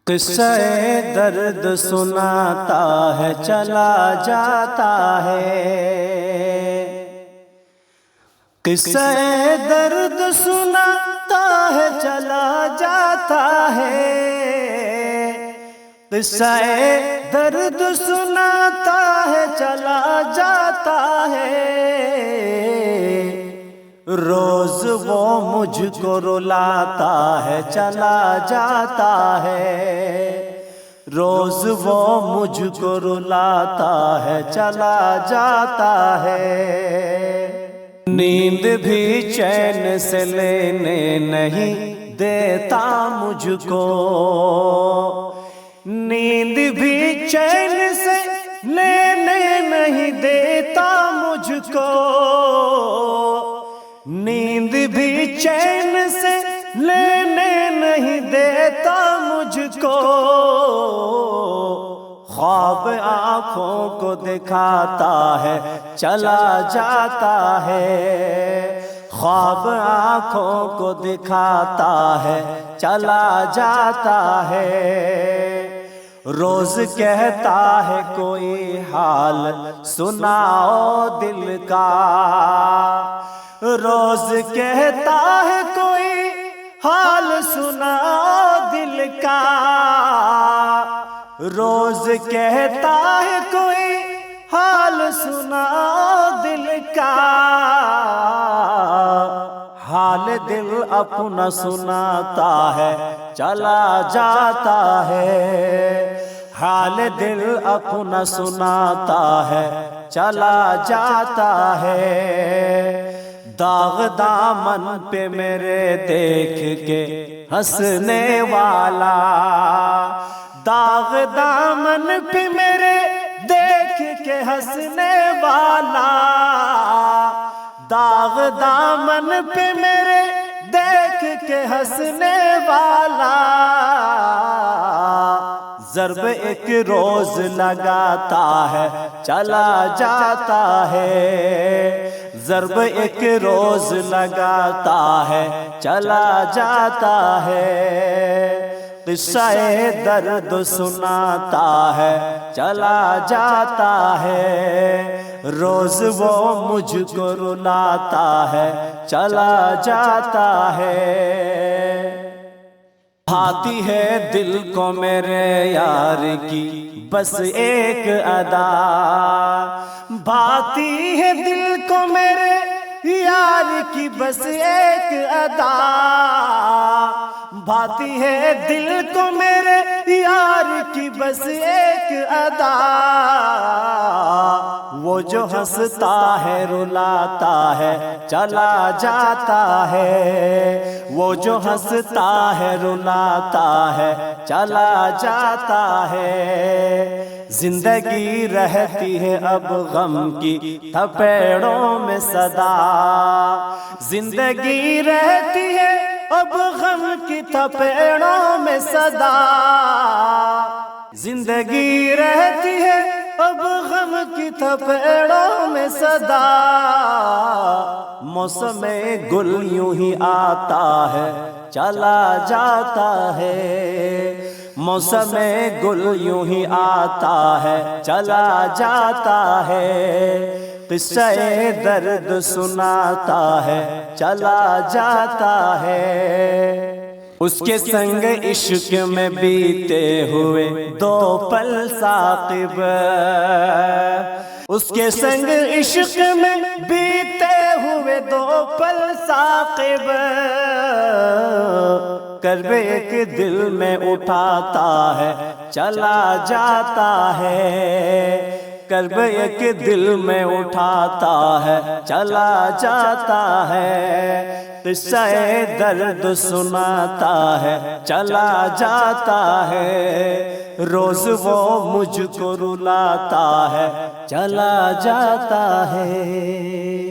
قصہ درد سناتا ہے چلا جاتا ہے، قصہ درد سناتا ہے چلا جاتا ہے، قصہ درد سناتا ہے چلا جاتا ہے، روز وہ مجھ کو رلاتا ہے چلا جاتا ہے، روز وہ مجھ کو رلاتا ہے چلا جاتا ہے، نیند بھی چین سے لینے نہیں دیتا مجھ کو، نیند بھی چین سے لینے نہیں دیتا مجھ کو، نیند بھی چین سے لینے نہیں دیتا مجھ کو، خواب آنکھوں کو دکھاتا ہے چلا جاتا ہے، خواب آنکھوں کو دکھاتا ہے چلا جاتا ہے، روز کہتا ہے کوئی حال سناؤ دل کا، روز کہتا ہے کوئی حال سناؤ دل کا، روز کہتا ہے کوئی حال سناؤ دل کا، حال دل اپنا سناتا ہے چلا جاتا ہے، حال دل اپنا سناتا ہے چلا جاتا ہے، داغ دامن پہ میرے دیکھ کے ہنسنے والا، داغ دامن پہ میرے دیکھ کے ہنسنے والا، داغ دامن پہ میرے دیکھ کے ہنسنے والا، ضرب ایک روز لگاتا ہے چلا جاتا ہے، ضرب ایک روز لگاتا ہے چلا جاتا ہے، قصہ درد سناتا ہے چلا جاتا ہے، روز وہ مجھ کو رلاتا ہے چلا جاتا ہے، بھاتی ہے دل کو میرے یار کی بس ایک ادا، بھاتی ہے دل کو میرے یار کی بس ایک ادا، بھاتی ہے دل کو میرے یار کی بس ایک ادا، وہ جو ہنستا ہے رلاتا ہے چلا جاتا ہے، وہ جو ہنستا ہے رلاتا ہے چلا جاتا ہے، زندگی رہتی ہے اب غم کی تھپیڑوں میں صدا، زندگی رہتی ہے اب غم کی تھپیڑوں میں صدا، زندگی رہتی ہے اب غم کی تھپیڑوں میں صدا، موسم گل یوں ہی آتا ہے چلا جاتا ہے، موسم گل یوں ہی آتا ہے چلا جاتا ہے، قصہ درد سناتا ہے چلا جاتا ہے، اس کے سنگ عشق میں بیتے ہوئے دو پل ثاقب، اس کے سنگ عشق میں بیتے ہوئے دو پل ثاقب، کرب ایک دل میں اٹھاتا ہے چلا جاتا ہے، کرب ایک دل میں اٹھاتا ہے چلا جاتا ہے، قصہ درد سناتا ہے چلا جاتا ہے، روز وہ مجھ کو رلاتا ہے چلا جاتا ہے۔